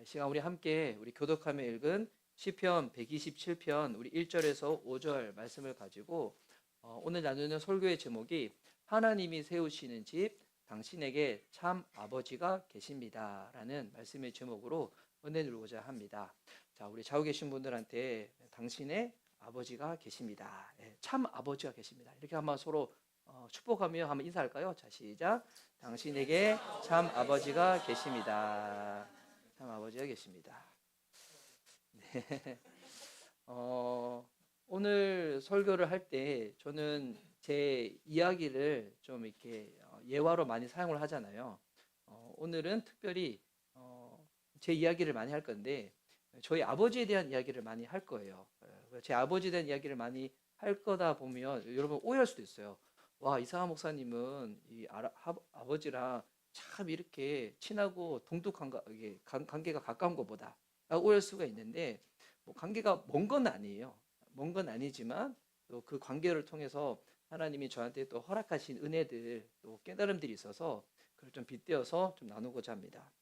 시간 우리 함께 우리 교독하며 읽은 시편 127편 우리 1절에서 5절 말씀을 가지고 오늘 나누는 설교의 제목이 하나님이 세우시는 집 당신에게 참 아버지가 계십니다 라는 말씀의 제목으로 은혜 누르고자 합니다. 자, 우리 좌우 계신 분들한테 당신의 아버지가 계십니다. 참 아버지가 계십니다. 이렇게 한번 서로 축복하며 한번 인사할까요? 자, 시작. 당신에게 참 아버지가 계십니다. 참 아버지가 계십니다. 네. 오늘 설교를 할 때 저는 제 이야기를 좀 이렇게 예화로 많이 사용을 하잖아요. 오늘은 특별히 제 이야기를 많이 할 건데 저희 아버지에 대한 이야기를 많이 할 거예요. 제 아버지에 대한 이야기를 많이 할 거다 보면 여러분 오해할 수도 있어요. 와, 이상한 목사님은 아버지랑 참 이렇게 친하고 동독한 관계가 가까운 것보다 라고 오해할 수가 있는데 뭐 관계가 먼 건 아니에요. 먼 건 아니지만 또 그 관계를 통해서 하나님이 저한테 또 허락하신 은혜들 또 깨달음들이 있어서 그걸 좀 빗대어서 좀 나누고자 합니다.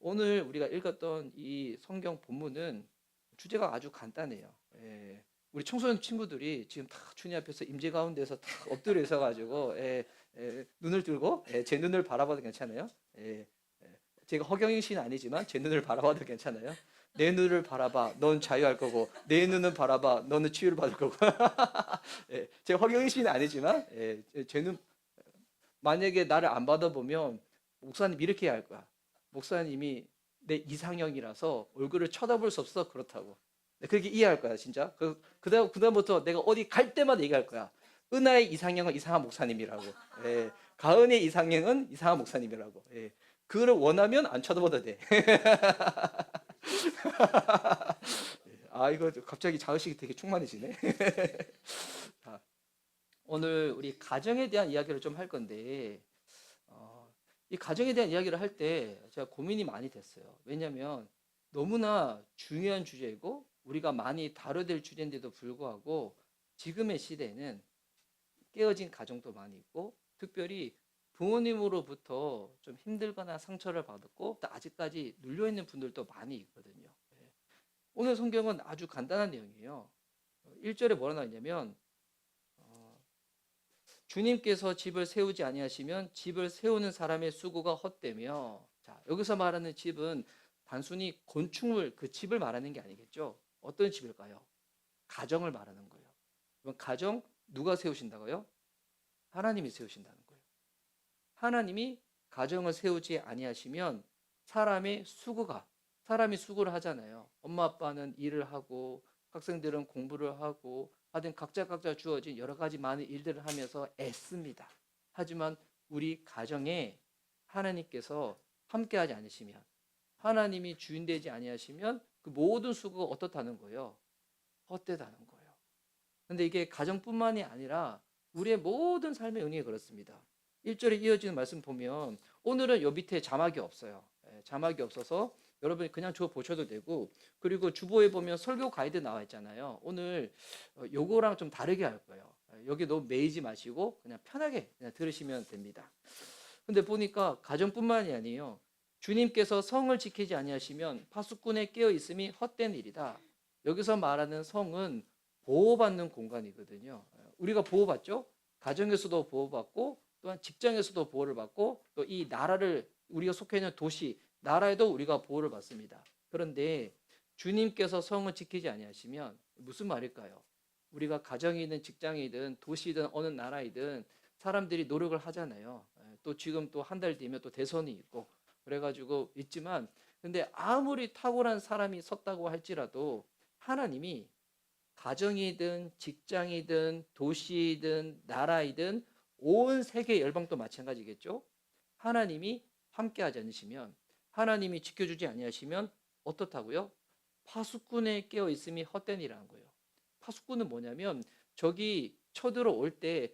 오늘 우리가 읽었던 이 성경 본문은 주제가 아주 간단해요. 우리 청소년 친구들이 지금 다 주님 앞에서 임재 가운데서 다 엎드려 있어가지고 눈을 들고 제 눈을 바라봐도 괜찮아요? 제가 허경영 씨는 아니지만 제 눈을 바라봐도 괜찮아요? 내 눈을 바라봐, 넌 자유할 거고 내 눈을 바라봐, 너는 치유를 받을 거고. 제가 허경영 씨는 아니지만 제 눈 만약에 나를 안 받아보면 목사님 이렇게 해야 할 거야. 목사님이 내 이상형이라서 얼굴을 쳐다볼 수 없어 그렇다고. 그렇게 이해할 거야 진짜. 그다음부터 내가 어디 갈 때마다 얘기할 거야. 은하의 이상형은 이상한 목사님이라고. 가은의 이상형은 이상한 목사님이라고. 그거를 원하면 안 쳐다봐도 돼. 이거 갑자기 자의식이 되게 충만해지네. 자, 오늘 우리 가정에 대한 이야기를 좀 할 건데 이 가정에 대한 이야기를 할 때 제가 고민이 많이 됐어요. 왜냐하면 너무나 중요한 주제이고 우리가 많이 다뤄야 될 주제인데도 불구하고 지금의 시대에는 깨어진 가정도 많이 있고 특별히 부모님으로부터 좀 힘들거나 상처를 받았고 또 아직까지 눌려있는 분들도 많이 있거든요. 오늘 성경은 아주 간단한 내용이에요. 1절에 뭐라 나왔냐면 주님께서 집을 세우지 아니하시면 집을 세우는 사람의 수고가 헛되며, 자, 여기서 말하는 집은 단순히 건축물 그 집을 말하는 게 아니겠죠. 어떤 집일까요? 가정을 말하는 거예요. 그럼 가정 누가 세우신다고요? 하나님이 세우신다는 거예요. 하나님이 가정을 세우지 아니하시면 사람이 수고를 하잖아요. 엄마 아빠는 일을 하고 학생들은 공부를 하고 하여튼 각자 주어진 여러 가지 많은 일들을 하면서 애씁니다. 하지만 우리 가정에 하나님께서 함께하지 않으시면 하나님이 주인 되지 아니하시면 그 모든 수고가 어떻다는 거예요? 헛되다는 거예요. 근데 이게 가정뿐만이 아니라 우리의 모든 삶의 은혜에 그렇습니다. 1절에 이어지는 말씀 보면 오늘은 요 밑에 자막이 없어요. 자막이 없어서 여러분이 그냥 줘 보셔도 되고 그리고 주보에 보면 설교 가이드 나와 있잖아요. 오늘 요거랑 좀 다르게 할 거예요. 여기 너무 매이지 마시고 그냥 편하게 그냥 들으시면 됩니다. 근데 보니까 가정뿐만이 아니에요. 주님께서 성을 지키지 아니하시면 파수꾼에 깨어 있음이 헛된 일이다. 여기서 말하는 성은 보호받는 공간이거든요. 우리가 보호받죠? 가정에서도 보호받고 또한 직장에서도 보호를 받고 또 이 나라를 우리가 속해 있는 도시, 나라에도 우리가 보호를 받습니다. 그런데 주님께서 성을 지키지 아니하시면 무슨 말일까요? 우리가 가정이든 직장이든 도시든 어느 나라이든 사람들이 노력을 하잖아요. 또 지금 또 한 달 뒤면 또 대선이 있고 그래가지고 있지만 근데 아무리 탁월한 사람이 섰다고 할지라도 하나님이 가정이든 직장이든 도시이든 나라이든 온 세계 열방도 마찬가지겠죠. 하나님이 함께하지 않으시면 하나님이 지켜주지 아니하시면 어떻다고요? 파수꾼에 깨어 있음이 헛되니라는 거예요. 파수꾼은 뭐냐면 저기 쳐들어올 때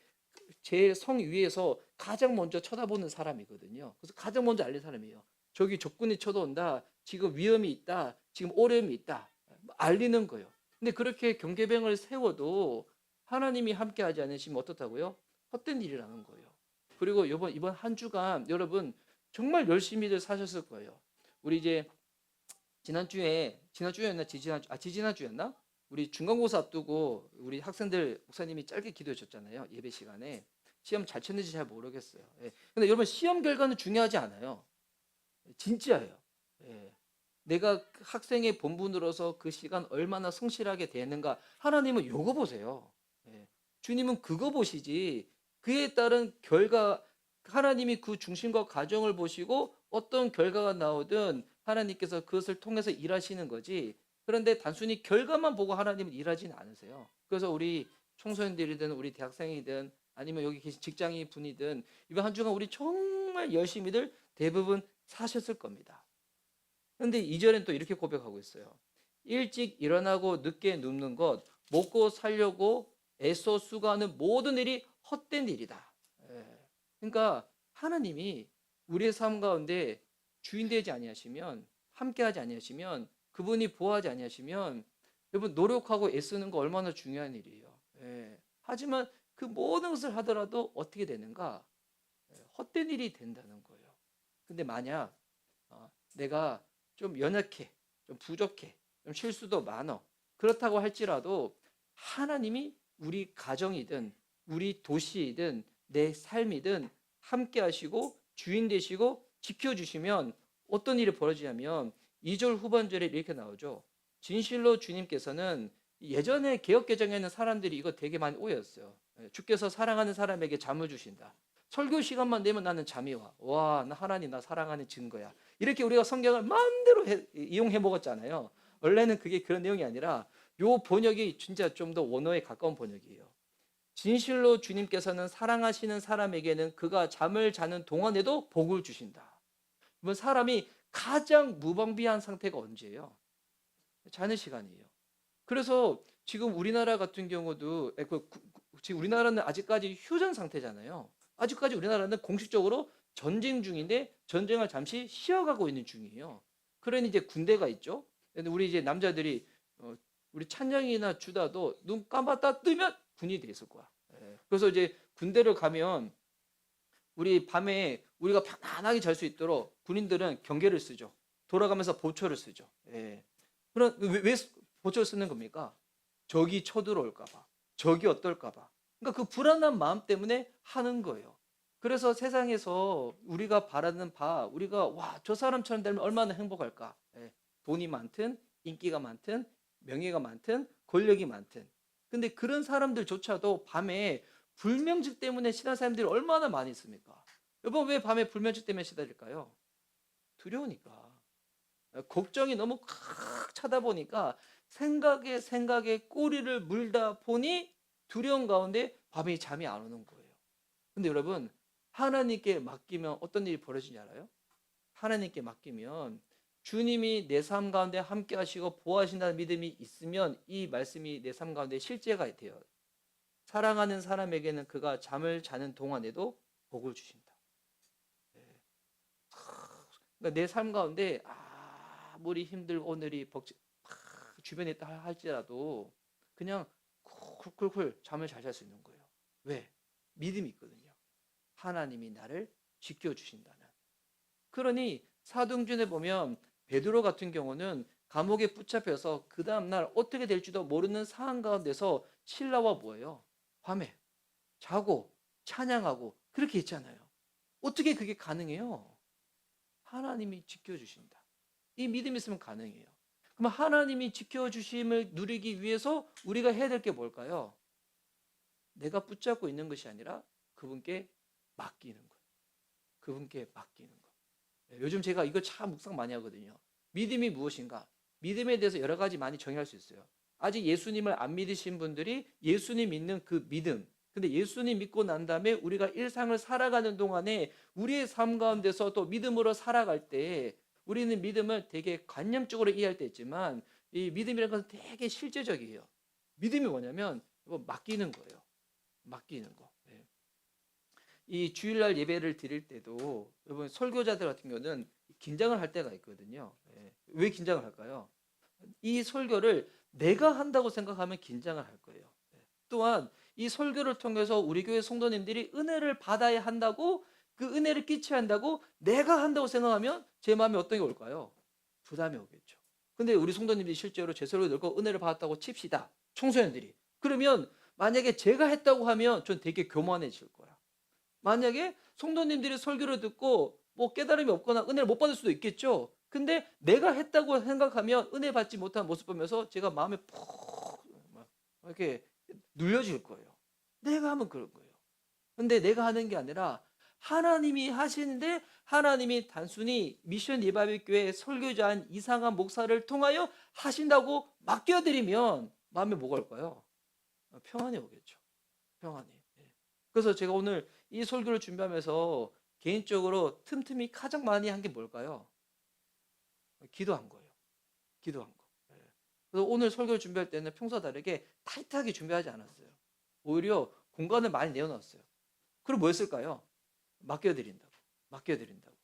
제일 성 위에서 가장 먼저 쳐다보는 사람이거든요. 그래서 가장 먼저 알린 사람이에요. 저기 적군이 쳐들어온다. 지금 위험이 있다. 지금 오염이 있다. 알리는 거예요. 근데 그렇게 경계병을 세워도 하나님이 함께하지 않으시면 어떻다고요? 헛된 일이라는 거예요. 그리고 이번 한 주간 여러분 정말 열심히들 사셨을 거예요. 우리 이제 지난주였나 지지난주였나? 우리 중간고사 앞두고 우리 학생들 목사님이 짧게 기도해 줬잖아요. 예배 시간에. 시험 잘 쳤는지 잘 모르겠어요. 예. 근데 여러분 시험 결과는 중요하지 않아요. 진짜예요. 예. 내가 학생의 본분으로서 그 시간 얼마나 성실하게 대했는가. 하나님은 요거 보세요. 예. 주님은 그거 보시지. 그에 따른 결과, 하나님이 그 중심과 과정을 보시고 어떤 결과가 나오든 하나님께서 그것을 통해서 일하시는 거지. 그런데 단순히 결과만 보고 하나님은 일하지는 않으세요. 그래서 우리 청소년들이든 우리 대학생이든 아니면 여기 계신 직장인 분이든 이번 한 주간 우리 정말 열심히들 대부분 사셨을 겁니다. 그런데 이전엔 또 이렇게 고백하고 있어요. 일찍 일어나고 늦게 눕는 것, 먹고 살려고 애써 수고하는 모든 일이 헛된 일이다. 예. 그러니까 하나님이 우리의 삶 가운데 주인 되지 아니하시면, 함께하지 아니하시면, 그분이 보호하지 아니하시면, 여러분 노력하고 애쓰는 거 얼마나 중요한 일이에요. 예. 하지만 그 모든 것을 하더라도 어떻게 되는가? 예, 헛된 일이 된다는 거예요. 근데 만약 내가 좀 연약해, 좀 부족해, 좀 실수도 많어. 그렇다고 할지라도 하나님이 우리 가정이든 우리 도시이든 내 삶이든 함께 하시고 주인 되시고 지켜주시면 어떤 일이 벌어지냐면 2절 후반절에 이렇게 나오죠. 진실로 주님께서는 예전에 개혁개정에는 사람들이 이거 되게 많이 오해했어요. 주께서 사랑하는 사람에게 잠을 주신다. 설교 시간만 되면 나는 잠이 와. 와, 나 하나님 나 사랑하는 증거야. 이렇게 우리가 성경을 마음대로 이용해 먹었잖아요. 원래는 그게 그런 내용이 아니라 요 번역이 진짜 좀 더 원어에 가까운 번역이에요. 진실로 주님께서는 사랑하시는 사람에게는 그가 잠을 자는 동안에도 복을 주신다. 그러면 사람이 가장 무방비한 상태가 언제예요? 자는 시간이에요. 그래서 지금 우리나라 같은 경우도 지금 우리나라는 아직까지 휴전 상태잖아요. 아직까지 우리나라는 공식적으로 전쟁 중인데 전쟁을 잠시 쉬어가고 있는 중이에요. 그러니 이제 군대가 있죠. 근데 우리 이제 남자들이 우리 찬양이나 주다도 눈 감았다 뜨면 군이 돼 있을 거야. 예. 그래서 이제 군대를 가면 우리 밤에 우리가 편안하게 잘 수 있도록 군인들은 경계를 쓰죠. 돌아가면서 보초를 쓰죠. 예. 그럼 왜 보초를 쓰는 겁니까? 적이 쳐들어올까 봐. 적이 어떨까 봐. 그러니까 그 불안한 마음 때문에 하는 거예요. 그래서 세상에서 우리가 바라는 바, 우리가 와, 저 사람처럼 되면 얼마나 행복할까? 예. 돈이 많든 인기가 많든 명예가 많든 권력이 많든. 근데 그런 사람들조차도 밤에 불면증 때문에 신앙사람들이 얼마나 많이 있습니까? 여러분 왜 밤에 불면증 때문에 시달릴까요? 두려우니까. 걱정이 너무 꽉 차다 보니까 생각에 꼬리를 물다 보니 두려운 가운데 밤에 잠이 안 오는 거예요. 근데 여러분 하나님께 맡기면 어떤 일이 벌어지는지 알아요? 하나님께 맡기면 주님이 내 삶 가운데 함께 하시고 보호하신다는 믿음이 있으면 이 말씀이 내 삶 가운데 실제가 돼요. 사랑하는 사람에게는 그가 잠을 자는 동안에도 복을 주신다. 그러니까 내 삶 가운데 아무리 힘들고 오늘이 주변에 있다 할지라도 그냥 쿨쿨쿨 잠을 잘 잘 수 있는 거예요. 왜? 믿음이 있거든요. 하나님이 나를 지켜주신다는. 그러니 사도행전에 보면 베드로 같은 경우는 감옥에 붙잡혀서 그 다음날 어떻게 될지도 모르는 상황 가운데서 신라와 뭐예요? 밤에 자고 찬양하고 그렇게 있잖아요. 어떻게 그게 가능해요? 하나님이 지켜주신다. 이 믿음이 있으면 가능해요. 그럼 하나님이 지켜주심을 누리기 위해서 우리가 해야 될 게 뭘까요? 내가 붙잡고 있는 것이 아니라 그분께 맡기는 거예요. 그분께 맡기는 거. 요즘 제가 이거 참 묵상 많이 하거든요. 믿음이 무엇인가? 믿음에 대해서 여러 가지 많이 정의할 수 있어요. 아직 예수님을 안 믿으신 분들이 예수님 믿는 그 믿음. 근데 예수님 믿고 난 다음에 우리가 일상을 살아가는 동안에 우리의 삶 가운데서 또 믿음으로 살아갈 때 우리는 믿음을 되게 관념적으로 이해할 때 있지만 이 믿음이라는 것은 되게 실제적이에요. 믿음이 뭐냐면 맡기는 거예요. 맡기는 거. 네. 이 주일날 예배를 드릴 때도 여러분 설교자들 같은 경우는 긴장을 할 때가 있거든요. 네. 왜 긴장을 할까요? 이 설교를 내가 한다고 생각하면 긴장을 할 거예요. 네. 또한 이 설교를 통해서 우리 교회 성도님들이 은혜를 받아야 한다고 그 은혜를 끼쳐야 한다고 내가 한다고 생각하면 제 마음에 어떤 게 올까요? 부담이 오겠죠. 근데 우리 성도님들이 실제로 제 설교 듣고 은혜를 받았다고 칩시다. 청소년들이. 그러면 만약에 제가 했다고 하면 전 되게 교만해질 거야. 만약에 성도님들이 설교를 듣고 뭐 깨달음이 없거나 은혜를 못 받을 수도 있겠죠. 근데 내가 했다고 생각하면 은혜 받지 못한 모습 보면서 제가 마음에 푹 이렇게 눌려질 거예요. 내가 하면 그런 거예요. 근데 내가 하는 게 아니라 하나님이 하시는데, 하나님이 단순히 미션 리바이벌 교회 설교자인 이상한 목사를 통하여 하신다고 맡겨드리면 마음에 뭐가 올까요? 평안이 오겠죠. 평안이. 예. 그래서 제가 오늘 이 설교를 준비하면서 개인적으로 틈틈이 가장 많이 한 게 뭘까요? 기도한 거예요. 기도한 거. 예. 그래서 오늘 설교를 준비할 때는 평소와 다르게 타이트하게 준비하지 않았어요. 오히려 공간을 많이 내어놨어요. 그럼 뭐 했을까요? 맡겨드린다고. 맡겨드린다고.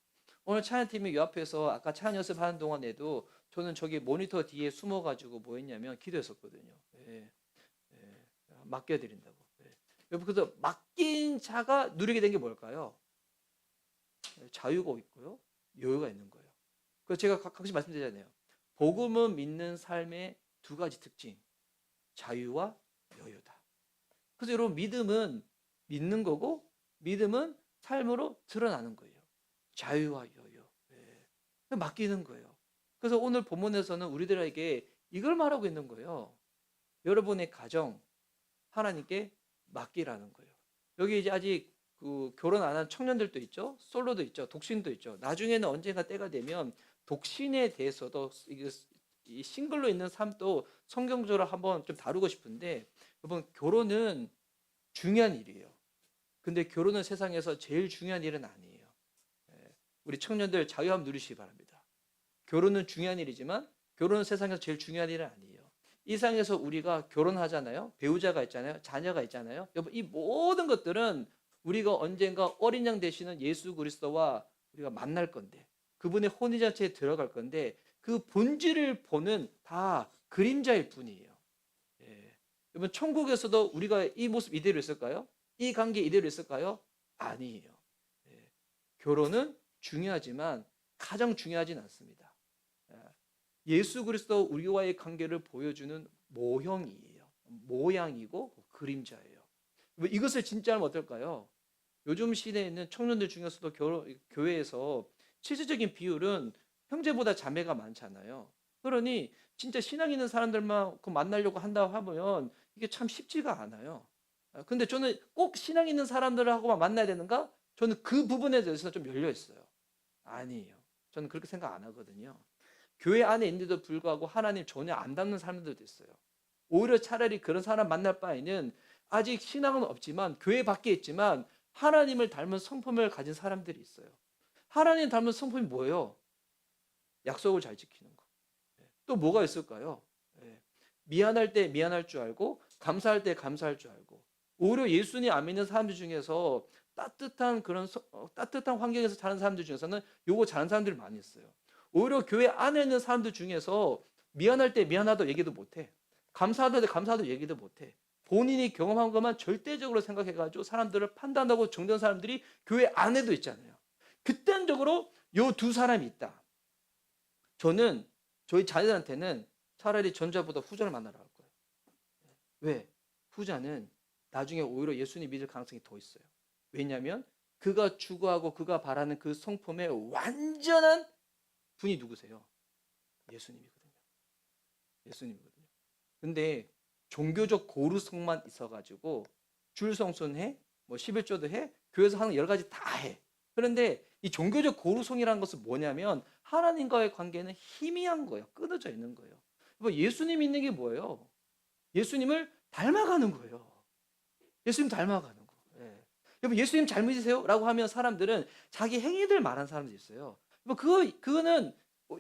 오늘 찬양팀이 요 앞에서 아까 찬양 연습하는 동안에도 저는 저기 모니터 뒤에 숨어가지고 뭐 했냐면 기도했었거든요. 예. 예. 맡겨드린다고. 예. 여러분, 그래서 맡긴 자가 누리게 된 게 뭘까요? 자유가 있고요. 여유가 있는 거예요. 그래서 제가 가끔씩 말씀드리잖아요. 복음은 믿는 삶의 두 가지 특징. 자유와 여유다. 그래서 여러분, 믿음은 믿는 거고 믿음은 삶으로 드러나는 거예요. 자유와 여유. 네. 맡기는 거예요. 그래서 오늘 본문에서는 우리들에게 이걸 말하고 있는 거예요. 여러분의 가정 하나님께 맡기라는 거예요. 여기 이제 아직 그 결혼 안 한 청년들도 있죠. 솔로도 있죠. 독신도 있죠. 나중에는 언젠가 때가 되면 독신에 대해서도 이 싱글로 있는 삶도 성경적으로 한번 좀 다루고 싶은데, 여러분, 결혼은 중요한 일이에요. 근데 결혼은 세상에서 제일 중요한 일은 아니에요. 우리 청년들 자유함 누리시기 바랍니다. 결혼은 중요한 일이지만 결혼은 세상에서 제일 중요한 일은 아니에요. 이 세상에서 우리가 결혼하잖아요. 배우자가 있잖아요. 자녀가 있잖아요. 여러분, 이 모든 것들은 우리가 언젠가 어린 양 되시는 예수 그리스도와 우리가 만날 건데, 그분의 혼인잔치에 들어갈 건데, 그 본질을 보는 다 그림자일 뿐이에요. 예. 여러분, 천국에서도 우리가 이 모습 이대로 있을까요? 이 관계 이대로 있을까요? 아니에요. 예. 결혼은 중요하지만 가장 중요하진 않습니다. 예수 그리스도 우리와의 관계를 보여주는 모형이에요. 모양이고 그림자예요. 이것을 진짜 하면 어떨까요? 요즘 시대에 있는 청년들 중에서도 교회에서 실질적인 비율은 형제보다 자매가 많잖아요. 그러니 진짜 신앙 있는 사람들만 만나려고 한다고 하면 이게 참 쉽지가 않아요. 근데 저는 꼭 신앙 있는 사람들하고만 만나야 되는가? 저는 그 부분에 대해서 좀 열려 있어요. 아니에요. 저는 그렇게 생각 안 하거든요. 교회 안에 있는데도 불구하고 하나님 전혀 안 닮는 사람들도 있어요. 오히려 차라리 그런 사람 만날 바에는 아직 신앙은 없지만 교회 밖에 있지만 하나님을 닮은 성품을 가진 사람들이 있어요. 하나님 닮은 성품이 뭐예요? 약속을 잘 지키는 거. 또 뭐가 있을까요? 미안할 때 미안할 줄 알고 감사할 때 감사할 줄 알고. 오히려 예수님 안 믿는 사람들 중에서 따뜻한 그런 따뜻한 환경에서 자란 사람들 중에서는 요거 잘하는 사람들이 많이 있어요. 오히려 교회 안에 있는 사람들 중에서 미안할 때 미안하다고 얘기도 못해. 감사하다 때 감사하다고 얘기도 못해. 본인이 경험한 것만 절대적으로 생각해가지고 사람들을 판단하고 정되는 사람들이 교회 안에도 있잖아요. 극단적으로 요 두 사람이 있다. 저는 저희 자녀들한테는 차라리 전자보다 후자를 만나라고 할 거예요. 왜? 후자는 나중에 오히려 예수님 믿을 가능성이 더 있어요. 왜냐하면 그가 추구하고 그가 바라는 그 성품의 완전한 분이 누구세요? 예수님이거든요. 예수님이거든요. 근데 종교적 고르성만 있어가지고 줄 성순해, 뭐 11조도 해, 교회에서 하는 여러 가지 다 해. 그런데 이 종교적 고르성이라는 것은 뭐냐면 하나님과의 관계는 희미한 거예요. 끊어져 있는 거예요. 예수님 믿는 게 뭐예요? 예수님을 닮아가는 거예요. 예수님 닮아가는 거. 예. 여러분, 예수님 잘 믿으세요? 라고 하면 사람들은 자기 행위들 말하는 사람들이 있어요. 그거는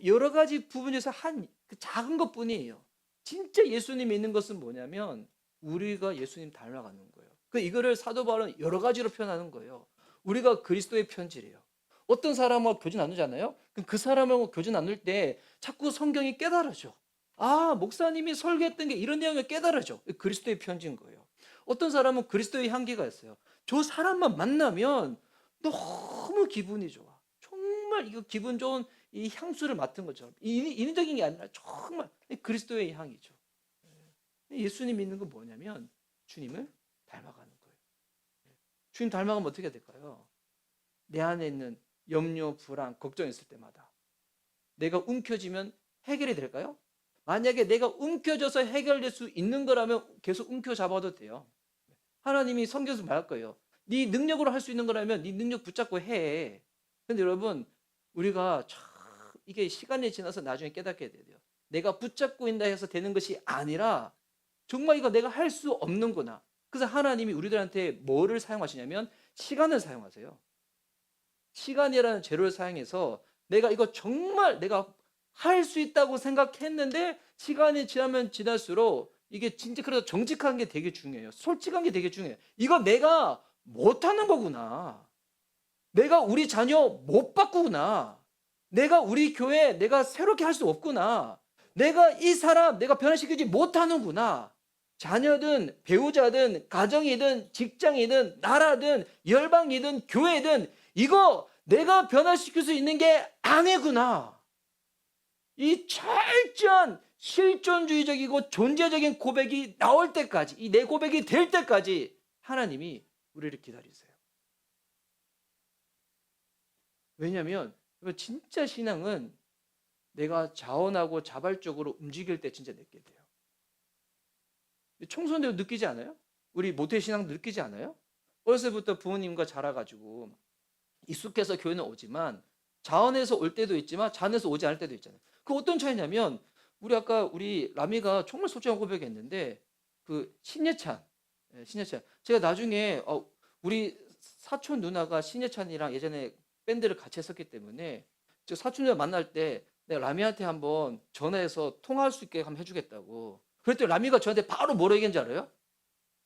여러 가지 부분에서 한 그 작은 것 뿐이에요. 진짜 예수님 믿는 것은 뭐냐면 우리가 예수님 닮아가는 거예요. 이거를 사도 바울은 여러 가지로 표현하는 거예요. 우리가 그리스도의 편지래요. 어떤 사람하고 교제 나누잖아요. 그 사람하고 교제 나눌 때 자꾸 성경이 깨달아져. 아, 목사님이 설교했던 게 이런 내용이 깨달아져. 그리스도의 편지인 거예요. 어떤 사람은 그리스도의 향기가 있어요. 저 사람만 만나면 너무 기분이 좋아. 정말 이거 기분 좋은 이 향수를 맡은 것처럼 인위적인 게 아니라 정말 그리스도의 향이죠. 예수님 믿는 건 뭐냐면 주님을 닮아가는 거예요. 주님 닮아가면 어떻게 될까요? 내 안에 있는 염려, 불안, 걱정했을 때마다 내가 움켜쥐면 해결이 될까요? 만약에 내가 움켜져서 해결될 수 있는 거라면 계속 움켜잡아도 돼요. 하나님이 성경에서 말할 거예요. 네 능력으로 할 수 있는 거라면 네 능력 붙잡고 해. 근데 여러분, 우리가 참 이게 시간이 지나서 나중에 깨닫게 돼요. 내가 붙잡고 있다 해서 되는 것이 아니라 정말 이거 내가 할 수 없는구나. 그래서 하나님이 우리들한테 뭐를 사용하시냐면 시간을 사용하세요. 시간이라는 재료를 사용해서 내가 이거 정말 내가 할 수 있다고 생각했는데 시간이 지나면 지날수록 이게 진짜 그래서 정직한 게 되게 중요해요. 솔직한 게 되게 중요해요. 이거 내가 못하는 거구나. 내가 우리 자녀 못 바꾸구나. 내가 우리 교회 내가 새롭게 할 수 없구나. 내가 이 사람 내가 변화시키지 못하는구나. 자녀든 배우자든 가정이든 직장이든 나라든 열방이든 교회든 이거 내가 변화시킬 수 있는 게 아니구나. 이 철저한 실존주의적이고 존재적인 고백이 나올 때까지, 이 내 고백이 될 때까지 하나님이 우리를 기다리세요. 왜냐하면 진짜 신앙은 내가 자원하고 자발적으로 움직일 때 진짜 내게 돼요. 청소년들 느끼지 않아요? 우리 모태신앙 느끼지 않아요? 어렸을 때부터 부모님과 자라가지고 익숙해서 교회는 오지만 자원에서 올 때도 있지만 자원에서 오지 않을 때도 있잖아요. 그 어떤 차이냐면 우리 라미가 정말 솔직한 고백했는데 그 신예찬 제가 나중에 우리 사촌 누나가 신예찬이랑 예전에 밴드를 같이 했었기 때문에 저 사촌 누나 만날 때 내가 라미한테 한번 전화해서 통화할 수 있게 한번 해주겠다고. 그랬더니 라미가 저한테 바로 뭐라 얘기했는지 알아요?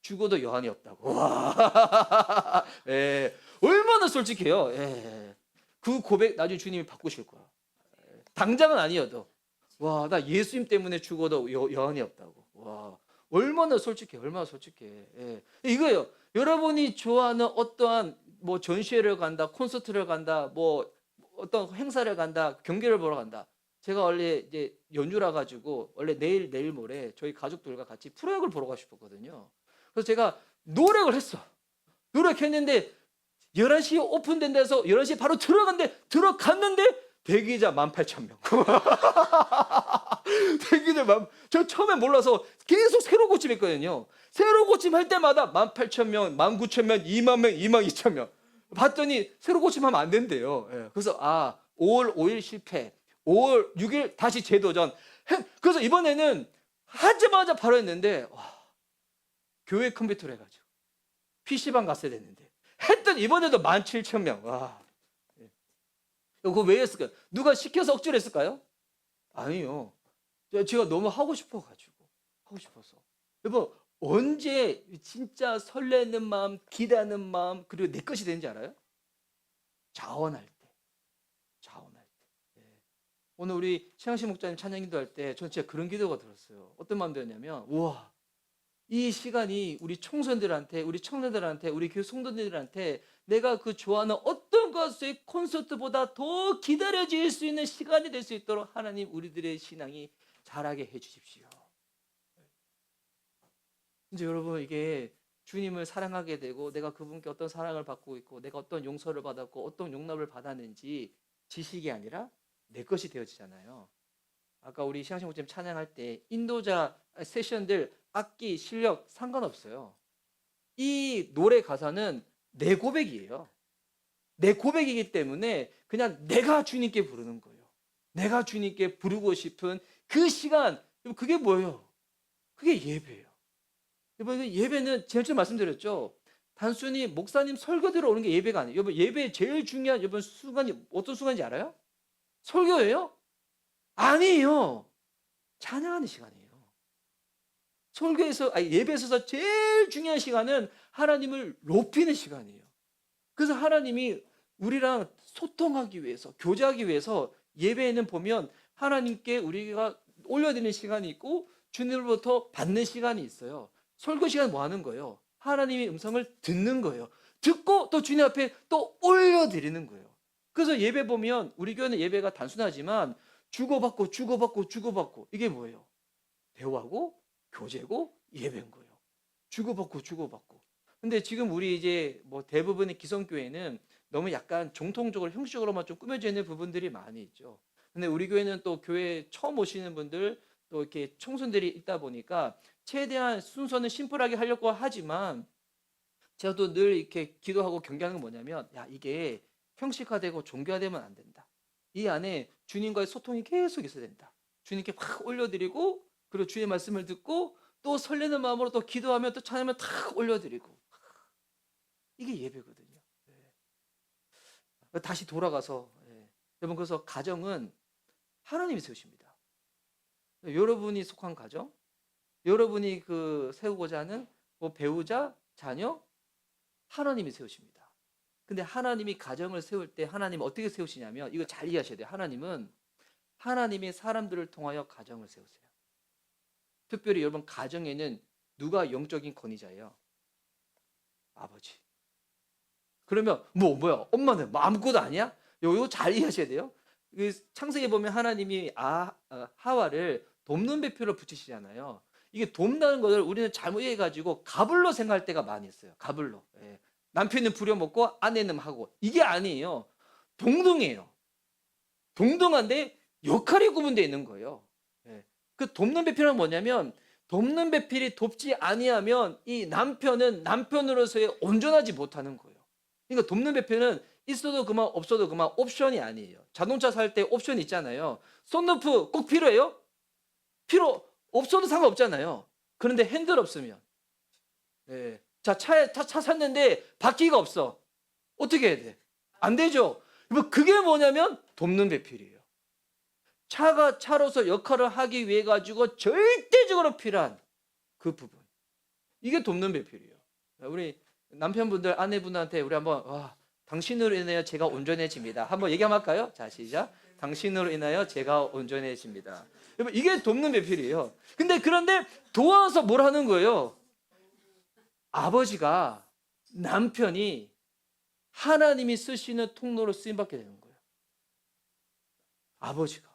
죽어도 여한이 없다고. 와. 예. 얼마나 솔직해요. 예. 그 고백 나중에 주님이 바꾸실 거야. 당장은 아니어도 와, 나 예수님 때문에 죽어도 여한이 없다고. 와, 얼마나 솔직해, 얼마나 솔직해. 예. 이거예요. 여러분이 좋아하는 어떠한 뭐 전시회를 간다, 콘서트를 간다, 뭐 어떤 행사를 간다, 경기를 보러 간다. 제가 원래 이제 연주라 가지고 원래 내일 모레 저희 가족들과 같이 프로야구를 보러 가고 싶었거든요. 그래서 제가 노력을 했어. 노력했는데 11시에 오픈된 데서 11시에 바로 들어갔는데 대기자 18,000명. 대기자 저 처음에 몰라서 계속 새로 고침했거든요. 새로 고침할 때마다 18,000명, 19,000명, 2만 명, 22,000명. 봤더니 새로 고침하면 안 된대요. 예. 그래서 5월 5일 실패. 5월 6일 다시 재도전. 그래서 이번에는 하자마자 바로 했는데 교회 컴퓨터로 해가지고 PC방 갔어야 됐는데 했더니 이번에도 17,000명. 와. 그거 왜 했을까요? 누가 시켜서 억지로 했을까요? 아니요. 제가 너무 하고 싶어가지고. 하고 싶어서. 여러분, 언제 진짜 설레는 마음, 기대하는 마음, 그리고 내 것이 되는지 알아요? 자원할 때. 자원할 때. 예. 오늘 우리 최양식 목사님 찬양 기도할 때 저는 진짜 그런 기도가 들었어요. 어떤 마음 들었냐면, 우와, 이 시간이 우리 청소년들한테, 우리 청년들한테, 우리 교회 성도들한테 내가 그 좋아하는 어떤 것의 콘서트보다 더 기다려질 수 있는 시간이 될 수 있도록 하나님 우리들의 신앙이 자라게 해주십시오. 이제 여러분, 이게 주님을 사랑하게 되고 내가 그분께 어떤 사랑을 받고 있고 내가 어떤 용서를 받았고 어떤 용납을 받았는지 지식이 아니라 내 것이 되어지잖아요. 아까 우리 시향식 목사님 찬양할 때 인도자 세션들 악기 실력 상관없어요. 이 노래 가사는 내 고백이에요. 내 고백이기 때문에 그냥 내가 주님께 부르는 거예요. 내가 주님께 부르고 싶은 그 시간, 그게 뭐예요? 그게 예배예요. 여러분, 예배는 제가 처음 말씀드렸죠. 단순히 목사님 설교 들어오는 게 예배가 아니에요. 여러분, 예배의 제일 중요한 여러분 순간이 어떤 순간인지 알아요? 설교예요? 아니에요. 찬양하는 시간이에요. 예배에서 제일 중요한 시간은 하나님을 높이는 시간이에요. 그래서 하나님이 우리랑 소통하기 위해서, 교제하기 위해서 예배에는 보면 하나님께 우리가 올려드리는 시간이 있고 주님으로부터 받는 시간이 있어요. 설교 시간 뭐 하는 거예요? 하나님의 음성을 듣는 거예요. 듣고 또 주님 앞에 또 올려드리는 거예요. 그래서 예배 보면 우리 교회는 예배가 단순하지만 주고받고 주고받고 주고받고 이게 뭐예요? 대화고 교제고 예배인 거예요. 주고받고 주고받고. 근데 지금 우리 이제 뭐 대부분의 기성교회는 너무 약간 정통적으로 형식적으로만 좀 꾸며져 있는 부분들이 많이 있죠. 근데 우리 교회는 또 교회 처음 오시는 분들 또 이렇게 청소년들이 있다 보니까 최대한 순서는 심플하게 하려고 하지만 제가 또 늘 이렇게 기도하고 경계하는 건 뭐냐면 야 이게 형식화되고 종교화되면 안 된다. 이 안에 주님과의 소통이 계속 있어야 된다. 주님께 막 올려드리고 그리고 주의 말씀을 듣고 또 설레는 마음으로 또 기도하면 또 찬양하면 탁 올려드리고 이게 예배거든요. 다시 돌아가서 여러분 그래서 가정은 하나님이 세우십니다. 여러분이 속한 가정, 여러분이 그 세우고자 하는 뭐 배우자, 자녀 하나님이 세우십니다. 근데 하나님이 가정을 세울 때 하나님은 어떻게 세우시냐면 이거 잘 이해하셔야 돼요. 하나님이 사람들을 통하여 가정을 세우세요. 특별히 여러분 가정에는 누가 영적인 권위자예요? 아버지. 그러면 뭐야? 엄마는 뭐 아무것도 아니야? 이거 잘 이해하셔야 돼요. 창세기에 보면 하나님이 하와를 돕는 배필로 붙이시잖아요. 이게 돕는다는 것을 우리는 잘못 이해해가지고 가불로 생각할 때가 많이 있어요. 가불로. 남편은 부려먹고 아내는 하고 이게 아니에요. 동등해요. 동등한데 역할이 구분되어 있는 거예요. 그 돕는 배필은 뭐냐면 돕는 배필이 돕지 아니하면 이 남편은 남편으로서의 온전하지 못하는 거예요. 그러니까 돕는 배필은 있어도 그만 없어도 그만 옵션이 아니에요. 자동차 살 때 옵션 있잖아요. 썬루프 꼭 필요해요? 필요 없어도 상관없잖아요. 그런데 핸들 없으면 자, 차 샀는데 바퀴가 없어. 어떻게 해야 돼? 안 되죠. 그게 뭐냐면 돕는 배필이에요. 차가 차로서 역할을 하기 위해 가지고 절대적으로 필요한 그 부분. 이게 돕는 배필이에요. 우리 남편분들 아내분한테 우리 한번 당신으로 인하여 제가 온전해집니다. 한번 얘기 한번 할까요? 자, 시작. 당신으로 인하여 제가 온전해집니다. 여러분 이게 돕는 배필이에요. 그런데 도와서 뭘 하는 거예요? 아버지가 남편이 하나님이 쓰시는 통로로 쓰임받게 되는 거예요. 아버지가.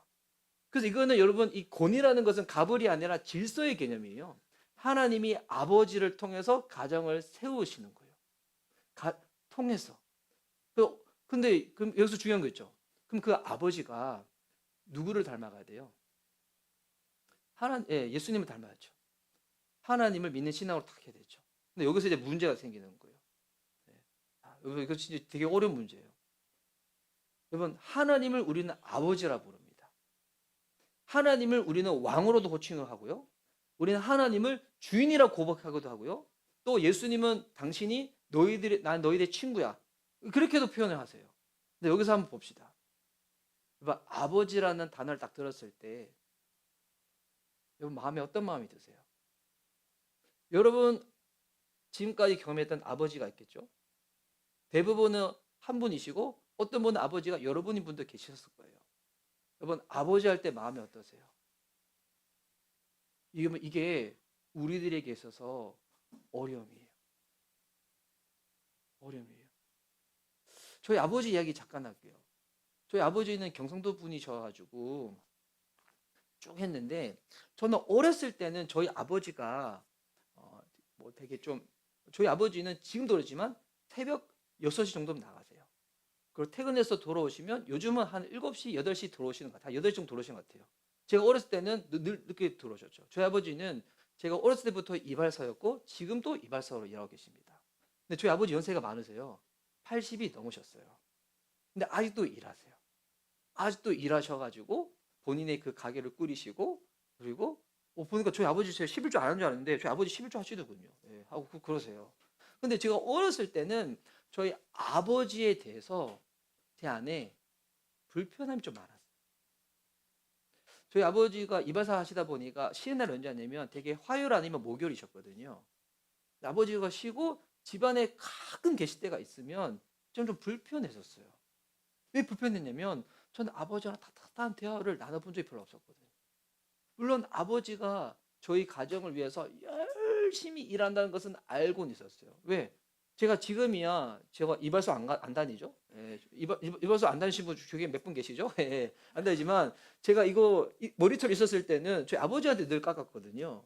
그래서 이거는 여러분 이 권위라는 것은 가불이 아니라 질서의 개념이에요. 하나님이 아버지를 통해서 가정을 세우시는 거예요. 통해서. 근데 그럼 여기서 중요한 거 있죠. 그럼 그 아버지가 누구를 닮아가야 돼요? 예수님을 닮아야죠. 하나님을 믿는 신앙으로 딱 해야 되죠. 근데 여기서 이제 문제가 생기는 거예요. 여러분 이거 진짜 되게 어려운 문제예요. 여러분 하나님을 우리는 아버지라 부릅니다. 하나님을 우리는 왕으로도 호칭을 하고요. 우리는 하나님을 주인이라 고백하기도 하고요. 또 예수님은 당신이 난 너희들의 친구야. 그렇게도 표현을 하세요. 근데 여기서 한번 봅시다. 여러분 아버지라는 단어를 딱 들었을 때 여러분 마음에 어떤 마음이 드세요? 여러분 지금까지 경험했던 아버지가 있겠죠? 대부분은 한 분이시고 어떤 분은 아버지가 여러분인 분도 계셨을 거예요. 여러분 아버지 할 때 마음이 어떠세요? 이게 우리들에게 있어서 어려움이에요. 저희 아버지 이야기 잠깐 할게요. 저희 아버지는 경상도 분이셔가지고 쭉 했는데 저는 어렸을 때는 저희 아버지가 뭐 되게 좀 저희 아버지는 지금도 그렇지만 새벽 6시 정도면 나가세요. 그리고 퇴근해서 돌아오시면 요즘은 한 7시, 8시 들어오시는 것 같아요. 8시 정도 들어오시는 것 같아요. 제가 어렸을 때는 늘 늦게 들어오셨죠. 저희 아버지는 제가 어렸을 때부터 이발사였고 지금도 이발사로 일하고 계십니다. 근데 저희 아버지 연세가 많으세요. 80이 넘으셨어요. 근데 아직도 일하세요. 아직도 일하셔가지고 본인의 그 가게를 꾸리시고 그리고 보니까 저희 아버지 제가 11조 안 하는 줄 알았는데 저희 아버지 11조 하시더군요. 하고 그러세요. 근데 제가 어렸을 때는 저희 아버지에 대해서 제 안에 불편함이 좀 많았어요. 저희 아버지가 이발사 하시다 보니까 쉬는 날 언제 하냐면 되게 화요일 아니면 목요일이셨거든요. 아버지가 쉬고 집안에 가끔 계실 때가 있으면 좀 불편했었어요. 왜 불편했냐면 저는 아버지랑 따뜻한 대화를 나눠본 적이 별로 없었거든요. 물론 아버지가 저희 가정을 위해서 열심히 일한다는 것은 알고는 있었어요. 왜? 제가 지금이야 제가 이발소 안 다니죠. 예, 이발소 안 다니신 분 중에 몇 분 계시죠? 예, 안 다니지만 제가 이거 머리털 있었을 때는 저희 아버지한테 늘 깎았거든요.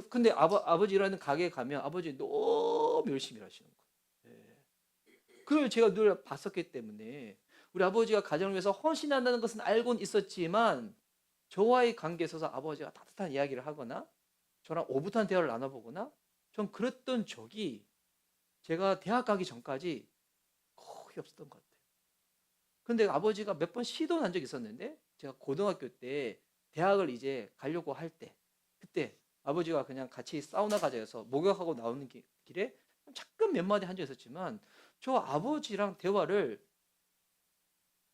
근데 아버지 일하는 가게에 가면 아버지 너무 열심히 일하시는 거예요. 예. 그걸 제가 늘 봤었기 때문에 우리 아버지가 가정을 위해서 헌신한다는 것은 알고는 있었지만 저와의 관계에 있어서 아버지가 따뜻한 이야기를 하거나 저랑 오붓한 대화를 나눠보거나 전 그랬던 적이 제가 대학 가기 전까지 거의 없었던 것 같아요. 근데 아버지가 몇 번 시도한 적이 있었는데 제가 고등학교 때 대학을 이제 가려고 할 때 그때 아버지가 그냥 같이 사우나 가자 해서 목욕하고 나오는 길에 잠깐 몇 마디 한 적 있었지만 저 아버지랑 대화를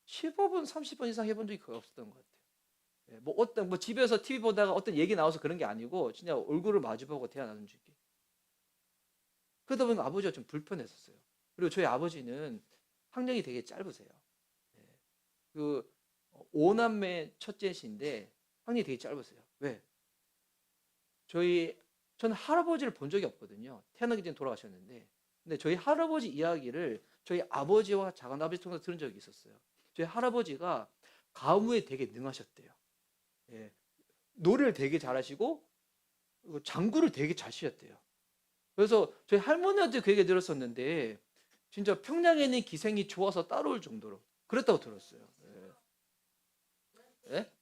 15분, 30분 이상 해본 적이 거의 없었던 것 같아요. 예, 뭐 집에서 TV 보다가 어떤 얘기 나와서 그런 게 아니고 진짜 얼굴을 마주보고 대화 나눈 적이. 그러다 보니까 아버지가 좀 불편했었어요. 그리고 저희 아버지는 학력이 되게 짧으세요. 예, 그 오남매 첫째신데 학력이 되게 짧으세요. 왜? 저는 할아버지를 본 적이 없거든요. 태어나기 전에 돌아가셨는데, 근데 저희 할아버지 이야기를 저희 아버지와 작은아버지 통해서 들은 적이 있었어요. 저희 할아버지가 가무에 되게 능하셨대요. 예, 노래를 되게 잘하시고 장구를 되게 잘 치셨대요. 그래서 저희 할머니한테 그 얘기 들었었는데 진짜 평양에 있는 기생이 좋아서 따라올 정도로 그랬다고 들었어요. 예. 예?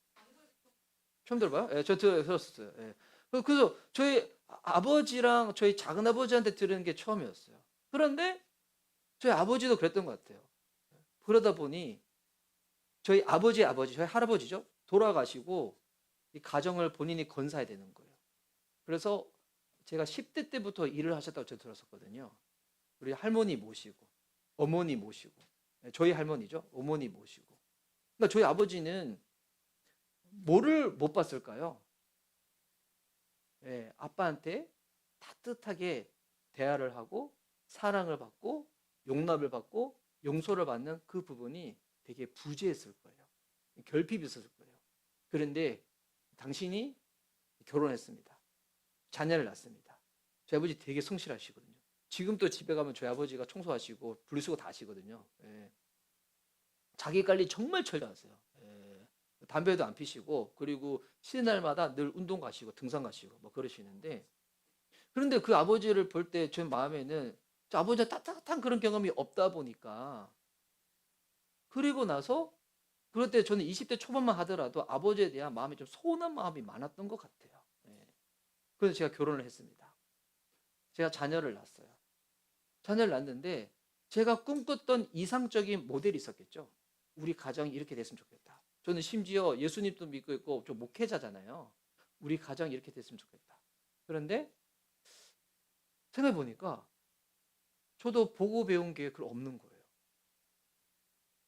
처음 들어봐요? 예, 저 들었었어요. 예. 그래서 저희 아버지랑 저희 작은아버지한테 들은 게 처음이었어요. 그런데 저희 아버지도 그랬던 것 같아요. 그러다 보니 저희 아버지의 아버지, 저희 할아버지죠. 돌아가시고 이 가정을 본인이 건사해야 되는 거예요. 그래서 제가 10대 때부터 일을 하셨다고 제가 들었었거든요. 우리 할머니 모시고 어머니 모시고 저희 할머니죠. 어머니 모시고. 그러니까 저희 아버지는 뭐를 못 봤을까요? 예, 아빠한테 따뜻하게 대화를 하고 사랑을 받고 용납을 받고 용서를 받는 그 부분이 되게 부재했을 거예요. 결핍이 있었을 거예요. 그런데 당신이 결혼했습니다. 자녀를 낳습니다. 저희 아버지 되게 성실하시거든요. 지금도 집에 가면 저희 아버지가 청소하시고 분리수거 다 하시거든요. 예. 자기 관리 정말 철저하세요. 예. 담배도 안 피시고 그리고 쉬는 날마다 늘 운동 가시고 등산 가시고 뭐 그러시는데 그런데 그 아버지를 볼 때 제 마음에는 저 아버지가 따뜻한 그런 경험이 없다 보니까 그리고 나서 그럴 때 저는 20대 초반만 하더라도 아버지에 대한 마음이 좀 서운한 마음이 많았던 것 같아요. 예. 그래서 제가 결혼을 했습니다. 제가 자녀를 낳았어요. 자녀를 낳았는데 제가 꿈꿨던 이상적인 모델이 있었겠죠. 우리 가정이 이렇게 됐으면 좋겠다. 저는 심지어 예수님도 믿고 있고 좀 목회자잖아요. 우리 가정이 이렇게 됐으면 좋겠다. 그런데 생각해 보니까 저도 보고 배운 게 그 없는 거예요.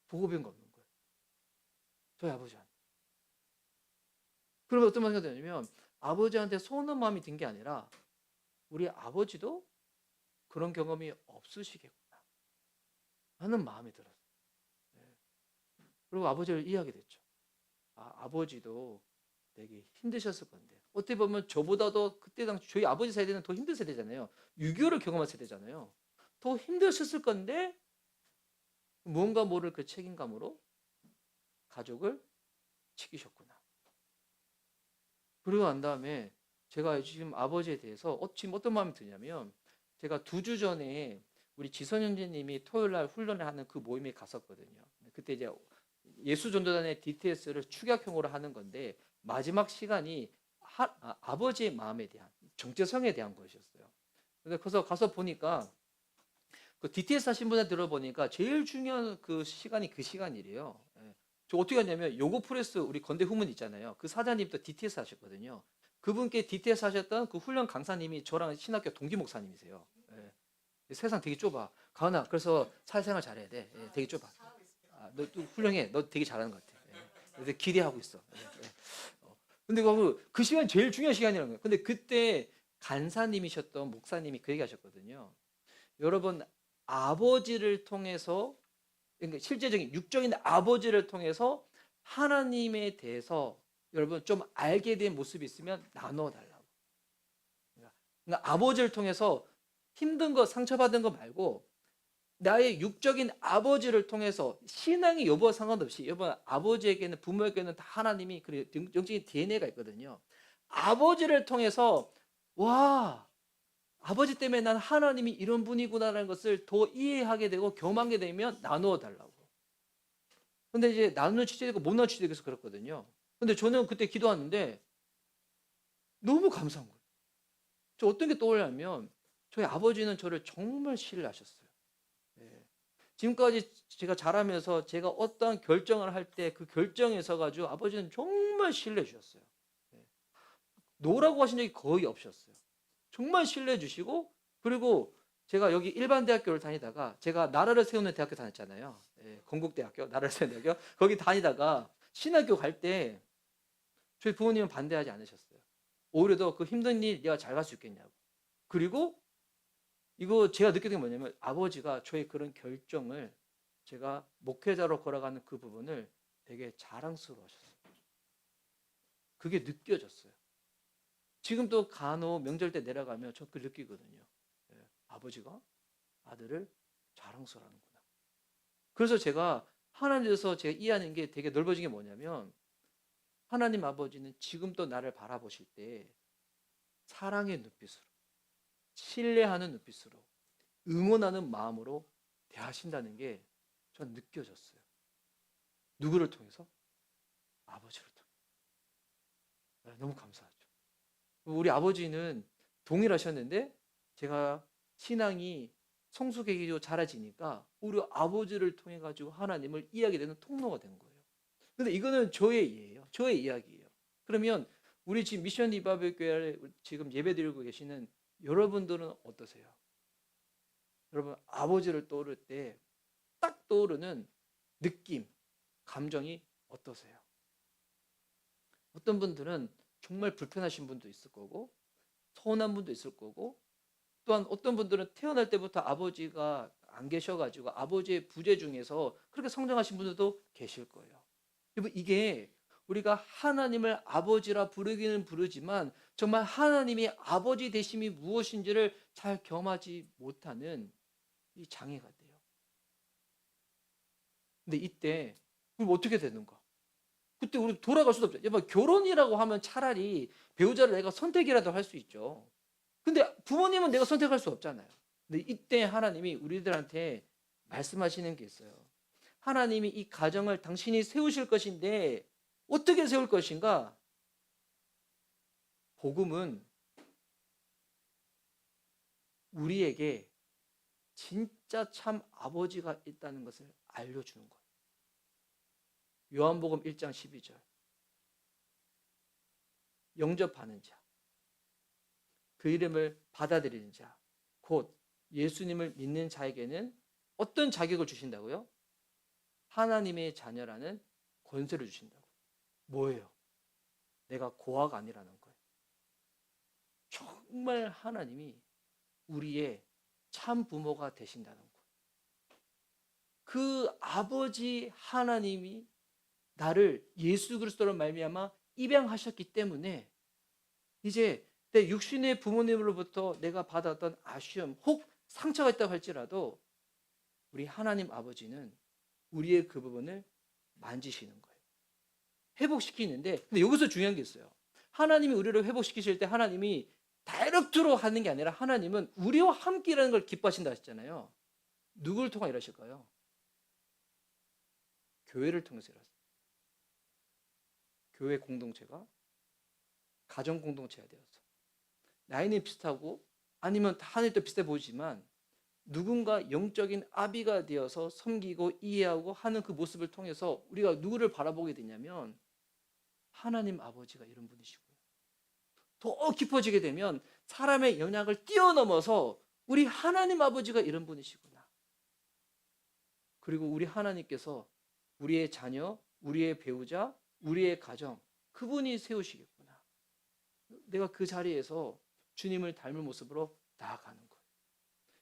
보고 배운 게 없는 거예요. 저희 아버지한테. 그러면 어떤 생각이 드냐면 아버지한테 서운한 마음이 든 게 아니라 우리 아버지도 그런 경험이 없으시겠구나 하는 마음이 들었어요. 네. 그리고 아버지를 이해하게 됐죠. 아버지도 되게 힘드셨을 건데 어떻게 보면 저보다도 그때 당시 저희 아버지 세대는 더 힘든 세대잖아요. 6.25를 경험한 세대잖아요. 더 힘드셨을 건데 무언가 모를 그 책임감으로 가족을 지키셨구나. 그러고 난 다음에 제가 지금 아버지에 대해서 지금 어떤 마음이 드냐면 제가 2주 전에 우리 지선 형제님이 토요일 날 훈련을 하는 그 모임에 갔었거든요. 그때 이제 예수전도단의 DTS를 축약형으로 하는 건데 마지막 시간이 아버지의 마음에 대한 정체성에 대한 것이었어요. 그래서 가서 보니까 그 DTS 하신 분한테 들어보니까 제일 중요한 그 시간이 그 시간이래요. 예. 저 어떻게 하냐면 요고프레스 우리 건대 후문 있잖아요. 그 사장님도 DTS 하셨거든요. 그분께 DTS 하셨던 그 훈련 강사님이 저랑 신학교 동기 목사님이세요. 예. 세상 되게 좁아. 가은아, 그래서 사회생활 잘해야 돼. 예, 되게 좁아. 너 또 훌륭해. 너 되게 잘하는 것 같아. 예. 그래서 기대하고 있어. 예, 예. 근데 그 시간이 제일 중요한 시간이라는 거예요. 근데 그때 간사님이셨던 목사님이 그 얘기 하셨거든요. 여러분, 아버지를 통해서, 그러니까 실제적인 육적인 아버지를 통해서 하나님에 대해서 여러분 좀 알게 된 모습이 있으면 나눠 달라고. 그러니까 아버지를 통해서 힘든 거, 상처받은 거 말고 나의 육적인 아버지를 통해서 신앙이 여부와 상관없이 여러분 아버지에게는 부모에게는 다 하나님이 그래 영적인 DNA가 있거든요. 아버지를 통해서 와 아버지 때문에 난 하나님이 이런 분이구나라는 것을 더 이해하게 되고 경험하게 되면 나누어 달라고. 근데 이제 나누는 취지가 못 나누는 취지가 있어서 그렇거든요. 근데 저는 그때 기도하는데 너무 감사한 거예요. 저 어떤 게 떠올냐면 저희 아버지는 저를 정말 신뢰하셨어요. 예. 지금까지 제가 자라면서 제가 어떠한 결정을 할 때 그 결정에 서 가지고 아버지는 정말 신뢰해 주셨어요. 예. 노라고 하신 적이 거의 없으셨어요. 정말 신뢰해 주시고 그리고 제가 여기 일반 대학교를 다니다가 제가 나라를 세우는 대학교 다녔잖아요. 예, 건국대학교, 나라를 세우는 대학교. 거기 다니다가 신학교 갈 때 저희 부모님은 반대하지 않으셨어요. 오히려 더 그 힘든 일 네가 잘 갈 수 있겠냐고. 그리고 이거 제가 느끼는 게 뭐냐면 아버지가 저의 그런 결정을 제가 목회자로 걸어가는 그 부분을 되게 자랑스러워하셨어요. 그게 느껴졌어요. 지금도 간혹 명절 때 내려가면 저 그걸 느끼거든요. 예, 아버지가 아들을 자랑스러워하는구나. 그래서 제가 하나님에서 제가 이해하는 게 되게 넓어진 게 뭐냐면 하나님 아버지는 지금도 나를 바라보실 때 사랑의 눈빛으로 신뢰하는 눈빛으로 응원하는 마음으로 대하신다는 게 전 느껴졌어요. 누구를 통해서? 아버지를 통해서. 너무 감사하죠. 우리 아버지는 동일하셨는데 제가 신앙이 성숙해지고 자라지니까 우리 아버지를 통해 가지고 하나님을 이해하게 되는 통로가 된 거예요. 근데 이거는 저의 이해예요. 저의 이야기예요. 그러면 우리 지금 미션 리바이벌 교회를 지금 예배드리고 계시는 여러분들은 어떠세요? 여러분 아버지를 떠오를 때 딱 떠오르는 느낌, 감정이 어떠세요? 어떤 분들은 정말 불편하신 분도 있을 거고 서운한 분도 있을 거고 또한 어떤 분들은 태어날 때부터 아버지가 안 계셔가지고 아버지의 부재 중에서 그렇게 성장하신 분들도 계실 거예요. 여러분 이게 우리가 하나님을 아버지라 부르기는 부르지만 정말 하나님이 아버지 되심이 무엇인지를 잘 경험하지 못하는 이 장애가 돼요. 근데 이때 그럼 어떻게 되는가? 그때 우리 돌아갈 수도 없죠. 여러분 결혼이라고 하면 차라리 배우자를 내가 선택이라도 할 수 있죠. 근데 부모님은 내가 선택할 수 없잖아요. 근데 이때 하나님이 우리들한테 말씀하시는 게 있어요. 하나님이 이 가정을 당신이 세우실 것인데 어떻게 세울 것인가? 복음은 우리에게 진짜 참 아버지가 있다는 것을 알려주는 거예요. 요한복음 1장 12절. 영접하는 자, 그 이름을 받아들이는 자, 곧 예수님을 믿는 자에게는 어떤 자격을 주신다고요? 하나님의 자녀라는 권세를 주신다고. 뭐예요? 내가 고아가 아니라는 거예요. 정말 하나님이 우리의 참 부모가 되신다는 거예요. 그 아버지 하나님이 나를 예수 그리스도로 말미암아 입양하셨기 때문에 이제 내 육신의 부모님으로부터 내가 받았던 아쉬움, 혹 상처가 있다고 할지라도 우리 하나님 아버지는 우리의 그 부분을 만지시는 거예요. 회복시키는데 근데 여기서 중요한 게 있어요. 하나님이 우리를 회복시키실 때 하나님이 다이렉트로 하는 게 아니라 하나님은 우리와 함께 일하는 걸 기뻐하신다 하셨잖아요. 누구를 통해 일하실까요? 교회를 통해서 일하세요. 교회 공동체가 가정 공동체가 되어서 나이는 비슷하고 아니면 하늘도 비슷해 보이지만 누군가 영적인 아비가 되어서 섬기고 이해하고 하는 그 모습을 통해서 우리가 누구를 바라보게 되냐면 하나님 아버지가 이런 분이시고요. 더 깊어지게 되면 사람의 영향을 뛰어넘어서 우리 하나님 아버지가 이런 분이시구나. 그리고 우리 하나님께서 우리의 자녀, 우리의 배우자, 우리의 가정 그분이 세우시겠구나. 내가 그 자리에서 주님을 닮을 모습으로 나아가는 거예요.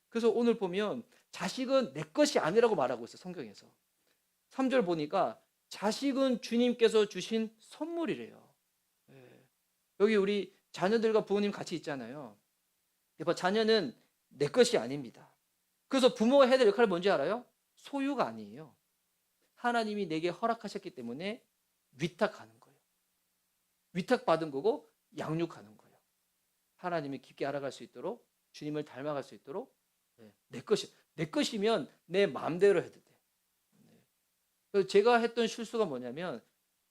그래서 오늘 보면 자식은 내 것이 아니라고 말하고 있어요. 성경에서. 3절 보니까 자식은 주님께서 주신 선물이래요. 예. 여기 우리 자녀들과 부모님 같이 있잖아요. 자녀는 내 것이 아닙니다. 그래서 부모가 해야 될 역할이 뭔지 알아요? 소유가 아니에요. 하나님이 내게 허락하셨기 때문에 위탁하는 거예요. 위탁받은 거고 양육하는 거예요. 하나님이 깊게 알아갈 수 있도록, 주님을 닮아갈 수 있도록. 내 것이면 내 마음대로 해도 돼. 그래서 제가 했던 실수가 뭐냐면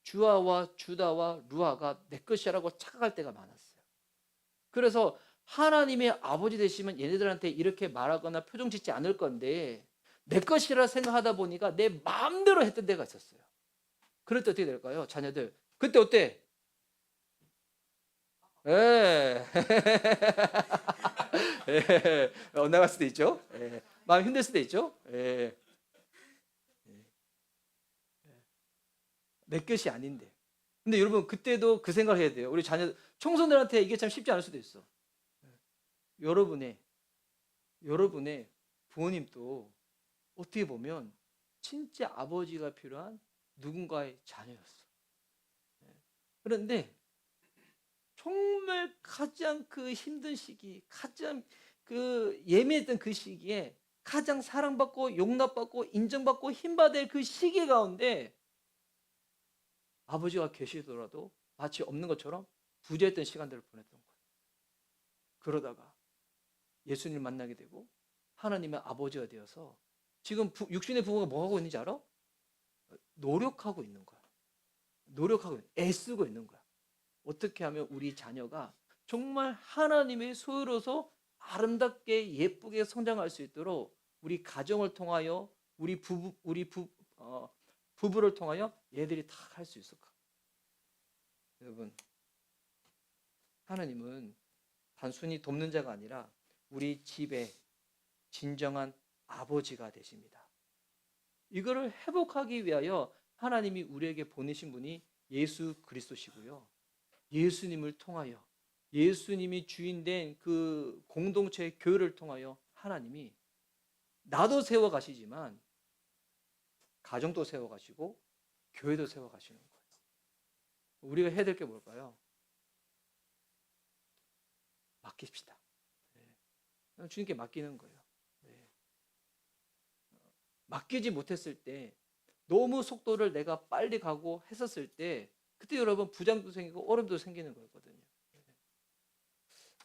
주아와 주다와 루아가 내 것이라고 착각할 때가 많았어요. 그래서 하나님의 아버지 되시면 얘네들한테 이렇게 말하거나 표정 짓지 않을 건데 내 것이라 생각하다 보니까 내 마음대로 했던 때가 있었어요. 그럴 때 어떻게 될까요? 자녀들 그때 어때? 예. 예. 엇나갈 수도 있죠. 예. 마음 힘들 수도 있죠. 예. 내 것이 아닌데. 근데 여러분 그때도 그 생각을 해야 돼요. 우리 자녀 청소년한테 이게 참 쉽지 않을 수도 있어. 여러분의 부모님도 어떻게 보면 진짜 아버지가 필요한 누군가의 자녀였어. 그런데 정말 가장 그 힘든 시기, 가장 그 예민했던 그 시기에 가장 사랑받고 용납받고 인정받고 힘받을 그 시기 가운데 아버지가 계시더라도 마치 없는 것처럼 부재했던 시간들을 보냈던 거예요. 그러다가 예수님을 만나게 되고 하나님의 아버지가 되어서 지금 육신의 부모가 뭐 하고 있는지 알아? 노력하고 있는 거야. 애쓰고 있는 거야. 어떻게 하면 우리 자녀가 정말 하나님의 소유로서 아름답게 예쁘게 성장할 수 있도록 우리 가정을 통하여 부부를 통하여 얘들이 다 할 수 있을까? 여러분, 하나님은 단순히 돕는 자가 아니라 우리 집에 진정한 아버지가 되십니다. 이거를 회복하기 위하여 하나님이 우리에게 보내신 분이 예수 그리스도시고요. 예수님을 통하여 예수님이 주인된 그 공동체 교회를 통하여 하나님이 나도 세워 가시지만 가정도 세워 가시고 교회도 세워 가시는 거예요. 우리가 해야 될 게 뭘까요? 맡깁시다. 주님께 맡기는 거예요. 맡기지 못했을 때 너무 속도를 내가 빨리 가고 했었을 때 그때 여러분 부장도 생기고 어려움도 생기는 거거든요.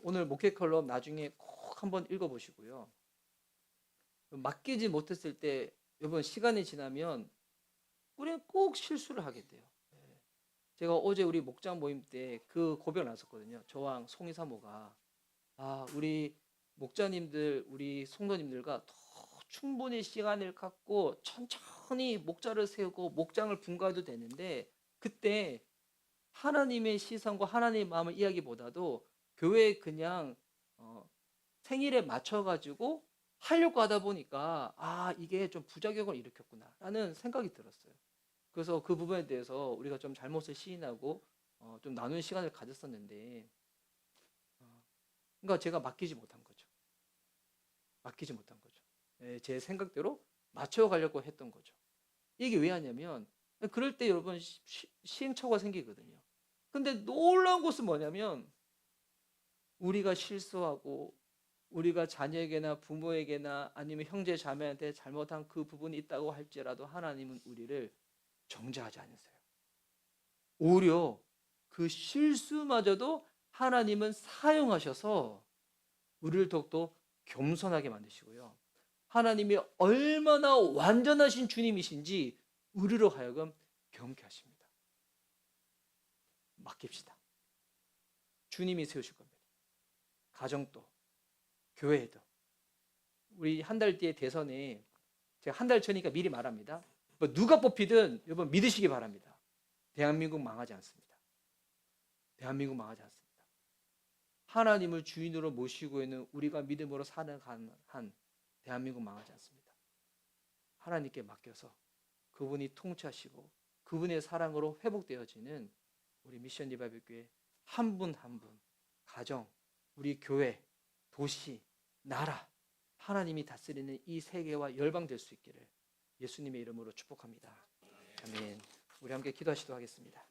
오늘 목회 컬럼 나중에 꼭 한번 읽어보시고요. 맡기지 못했을 때 여러분 시간이 지나면 우리는 꼭 실수를 하게 돼요. 제가 어제 우리 목장 모임 때 그 고백을 나눴었거든요. 저랑 송이사모가 우리 목자님들 우리 성도님들과 더 충분히 시간을 갖고 천천히 목자를 세우고 목장을 분과해도 되는데 그때 하나님의 시선과 하나님의 마음을 이야기보다도 교회에 그냥 생일에 맞춰가지고 하려고 하다 보니까 이게 좀 부작용을 일으켰구나 라는 생각이 들었어요. 그래서 그 부분에 대해서 우리가 좀 잘못을 시인하고 좀 나누는 시간을 가졌었는데 그러니까 제가 맡기지 못한 거죠. 제 생각대로 맞춰가려고 했던 거죠. 이게 왜 하냐면 그럴 때 여러분 시행착오가 생기거든요. 근데 놀라운 것은 뭐냐면 우리가 실수하고 우리가 자녀에게나 부모에게나 아니면 형제 자매한테 잘못한 그 부분이 있다고 할지라도 하나님은 우리를 정죄하지 않으세요. 오히려 그 실수마저도 하나님은 사용하셔서 우리를 더욱더 겸손하게 만드시고요. 하나님이 얼마나 완전하신 주님이신지 우리로 하여금 경험케 하십니다. 맡깁시다. 주님이 세우실 겁니다. 가정도 교회도. 우리 한 달 뒤에 대선에 제가 한 달 전이니까 미리 말합니다. 누가 뽑히든 여러분 믿으시기 바랍니다. 대한민국 망하지 않습니다. 대한민국 망하지 않습니다. 하나님을 주인으로 모시고 있는 우리가 믿음으로 살아가는 한 대한민국 망하지 않습니다. 하나님께 맡겨서 그분이 통치하시고 그분의 사랑으로 회복되어지는 우리 미션 리바이벌 교회 한 분 한 분, 가정, 우리 교회, 도시, 나라 하나님이 다스리는 이 세계와 열방될 수 있기를 예수님의 이름으로 축복합니다. 아멘. 우리 함께 기도하시도록 하겠습니다.